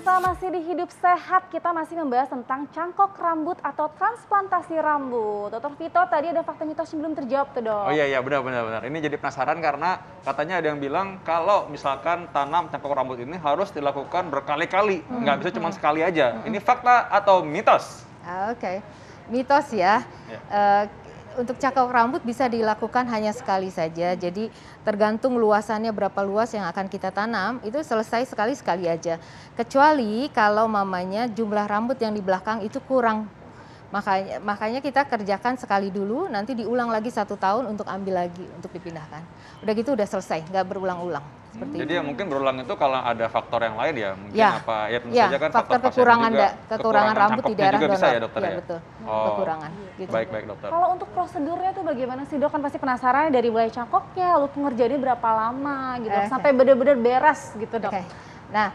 Kita masih di Hidup Sehat, kita masih membahas tentang cangkok rambut atau transplantasi rambut. Dokter Vito, tadi ada fakta mitos yang belum terjawab tuh, Dok. Oh iya, benar. Ini jadi penasaran karena katanya ada yang bilang kalau misalkan tanam cangkok rambut ini harus dilakukan berkali-kali, nggak bisa cuma sekali aja. Ini fakta atau mitos? Oke, mitos ya. Untuk cangkok rambut bisa dilakukan hanya sekali saja. Jadi tergantung luasannya berapa luas yang akan kita tanam, itu selesai sekali-sekali aja. Kecuali kalau mamanya jumlah rambut yang di belakang itu kurang. Makanya kita kerjakan sekali dulu, nanti diulang lagi 1 tahun untuk ambil lagi, untuk dipindahkan. Udah gitu udah selesai, nggak berulang-ulang. Seperti Jadi itu. ya mungkin berulang itu kalau ada faktor yang lain ya, mungkin Ya, apa ya tentu ya, saja kan faktor pasien kekurangan juga, kekurangan rambut di cangkoknya daerah juga donor. bisa ya dokter ya? Betul, Oh, kekurangan. Gitu. Baik dokter. Kalau untuk prosedurnya tuh bagaimana sih, Dok? Kan pasti penasaran dari mulai cangkoknya, lalu pengerjaannya berapa lama gitu, sampai benar-benar beres gitu, Dok. Oke. Nah,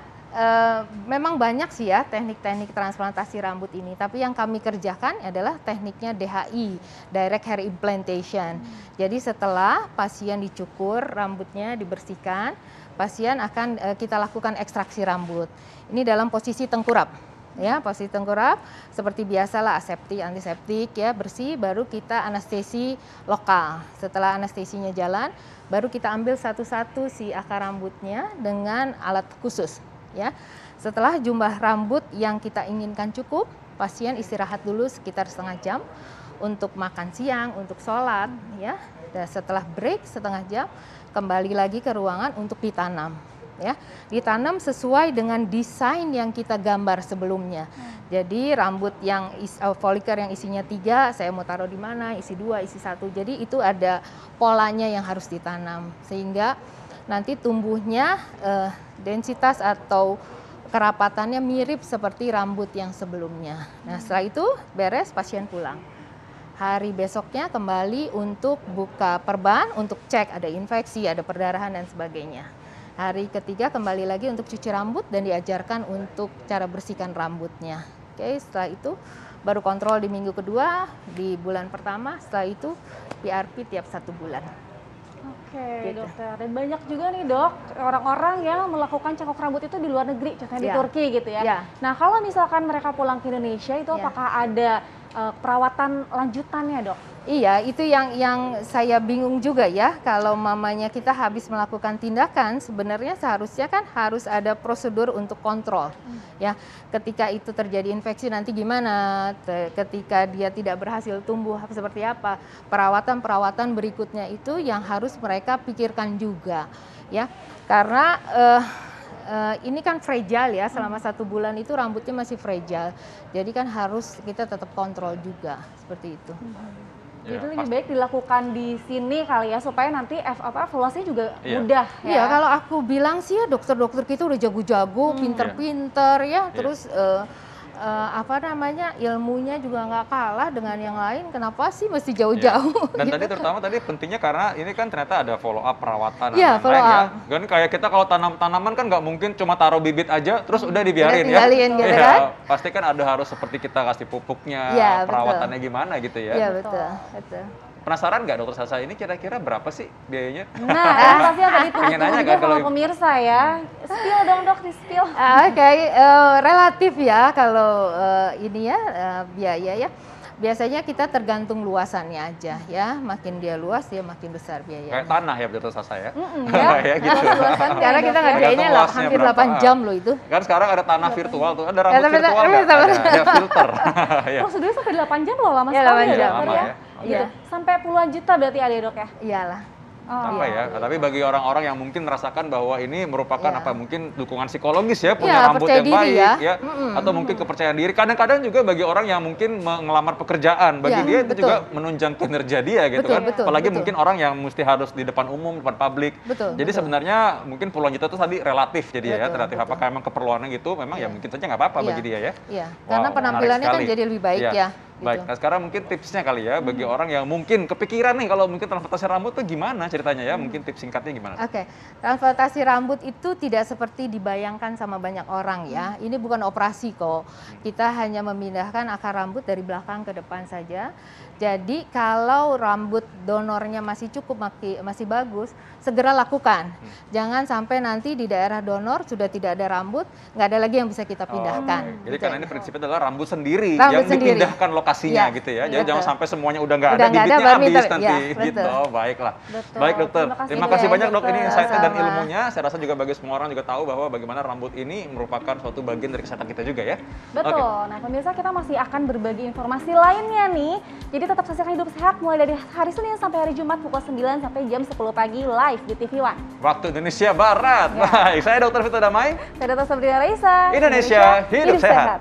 memang banyak sih ya teknik-teknik transplantasi rambut ini, tapi yang kami kerjakan adalah tekniknya DHI, Direct Hair Implantation. Jadi setelah pasien dicukur, rambutnya dibersihkan, pasien akan kita lakukan ekstraksi rambut. Ini dalam posisi tengkurap. Ya, posisi tengkurap seperti biasalah, aseptik, antiseptik ya, bersih, baru kita anestesi lokal. Setelah anestesinya jalan, baru kita ambil satu-satu si akar rambutnya dengan alat khusus ya. Setelah jumlah rambut yang kita inginkan cukup, pasien istirahat dulu sekitar setengah jam untuk makan siang, untuk sholat ya. Dan setelah break setengah jam, kembali lagi ke ruangan untuk ditanam. Ya, ditanam sesuai dengan desain yang kita gambar sebelumnya. Jadi rambut yang foliker yang isinya 3, saya mau taruh di mana, isi 2, isi 1. Jadi itu ada polanya yang harus ditanam sehingga nanti tumbuhnya densitas atau kerapatannya mirip seperti rambut yang sebelumnya. Nah, setelah itu beres, pasien pulang. Hari besoknya kembali untuk buka perban untuk cek ada infeksi, ada perdarahan dan sebagainya. Hari ketiga kembali lagi untuk cuci rambut dan diajarkan untuk cara bersihkan rambutnya. Oke, setelah itu baru kontrol di minggu kedua, di bulan pertama, setelah itu PRP tiap 1 bulan. Oke, Gitu. dokter. Dan banyak juga nih, Dok, orang-orang yang melakukan cangkok rambut itu di luar negeri, contohnya di Ya. Turki gitu ya. Ya. Nah, kalau misalkan mereka pulang ke Indonesia, itu Ya. apakah ada perawatan lanjutannya, Dok? Iya, itu yang saya bingung juga ya. Kalau mamanya kita habis melakukan tindakan, sebenarnya seharusnya kan harus ada prosedur untuk kontrol. Ya, ketika itu terjadi infeksi nanti gimana? Ketika dia tidak berhasil tumbuh seperti apa? Perawatan berikutnya itu yang harus mereka pikirkan juga, ya. Karena ini kan fragile ya, selama 1 bulan itu rambutnya masih fragile. Jadi kan harus kita tetap kontrol juga, seperti itu. Jadi lebih baik dilakukan di sini kali ya, supaya nanti evaluasinya juga mudah ya. Iya, kalau aku bilang sih ya dokter-dokter kita udah jago-jago, pinter-pinter ya, terus ilmunya juga nggak kalah dengan yang lain. Kenapa sih mesti jauh-jauh? Dan gitu. tadi terutama pentingnya karena ini kan ternyata ada follow up perawatan dan Iya, lain-lain follow ya. up. Kan kayak kita kalau tanaman kan nggak mungkin cuma taruh bibit aja terus udah dibiarin ya. tinggalin gitu Iya, kan? pasti kan ada harus seperti kita kasih pupuknya, Iya, perawatannya gimana gitu ya. Iya, betul. Penasaran nggak dokter Sasa ini kira-kira berapa sih biayanya? Nah, ini pasti akan Pengen ditunggu nanya juga kan sama kalau- pemirsa ya. Spill dong, Dok, di spill. Oke, relatif ya kalau ini ya biaya ya. Biasanya kita tergantung luasannya aja ya. Makin dia luas dia makin besar biayanya. Kayak tanah ya dokter Sasa ya? Ya, Ya gitu. luas-luasannya Karena ya, kita Dok, ya. ngerjainnya Tergantung hampir luasnya 8 berapa. jam loh itu. Kan sekarang ada tanah virtual tuh, ada rambut tapi- virtual tapi- nggak? tapi- Ada filter. Ya. Prosedurnya sampai 8 jam loh, lama Iya, sekali 8 ya, jam. Dokter Lama ya. ya. Gitu. Iya. Sampai puluhan juta berarti ada, Dok ya? Iyalah. Oh, Apa ya? Tapi bagi orang-orang yang mungkin merasakan bahwa ini merupakan Iya. mungkin dukungan psikologis ya, punya Iya, rambut percaya yang diri baik ya. atau mungkin kepercayaan diri. Kadang-kadang juga bagi orang yang mungkin ngelamar pekerjaan, bagi Iya, dia itu betul. juga menunjang kinerja dia gitu Betul, kan. betul, Apalagi betul. mungkin orang yang mesti harus di depan umum, depan publik. Betul, Jadi betul. sebenarnya mungkin puluhan juta itu tadi relatif jadi ya, Betul, relatif betul. apakah emang keperluannya gitu, memang ya Iya. mungkin saja nggak apa-apa Iya. bagi dia ya. Iya, Wow, karena menarik penampilannya kan sekali. jadi lebih baik Iya. ya. Baik, nah sekarang mungkin tipsnya kali ya bagi orang yang mungkin kepikiran nih kalau mungkin transplantasi rambut tuh gimana ceritanya ya? Mungkin tips singkatnya gimana? Oke, transplantasi rambut itu tidak seperti dibayangkan sama banyak orang ya. Ini bukan operasi kok. Kita hanya memindahkan akar rambut dari belakang ke depan saja. Jadi kalau rambut donornya masih cukup, masih bagus, segera lakukan. Jangan sampai nanti di daerah donor sudah tidak ada rambut, nggak ada lagi yang bisa kita pindahkan. Jadi karena ini prinsipnya adalah rambut sendiri Rambut yang sendiri. dipindahkan lokasinya Ya, gitu ya. Jadi betul. jangan sampai semuanya udah nggak ada, Udah nggak ada, bibitnya baru habis minta- nanti ya, gitu. betul. Oh, baiklah. Betul. Baik dokter, terima kasih banyak, banyak dok ini dokter. insight-nya dan Sama-sama. ilmunya. Saya rasa juga bagi semua orang juga tahu bahwa bagaimana rambut ini merupakan suatu bagian dari kesehatan kita juga ya. Betul. Oke. Nah, pemirsa kita masih akan berbagi informasi lainnya nih. Jadi tetap saksikan Hidup Sehat mulai dari hari Senin sampai hari Jumat pukul 9 sampai jam 10 pagi live di TV One. Waktu Indonesia Barat. Ya. Baik, saya Dr. Vito Damai. Saya Dr. Sabrina Raisa. Indonesia, hidup sehat.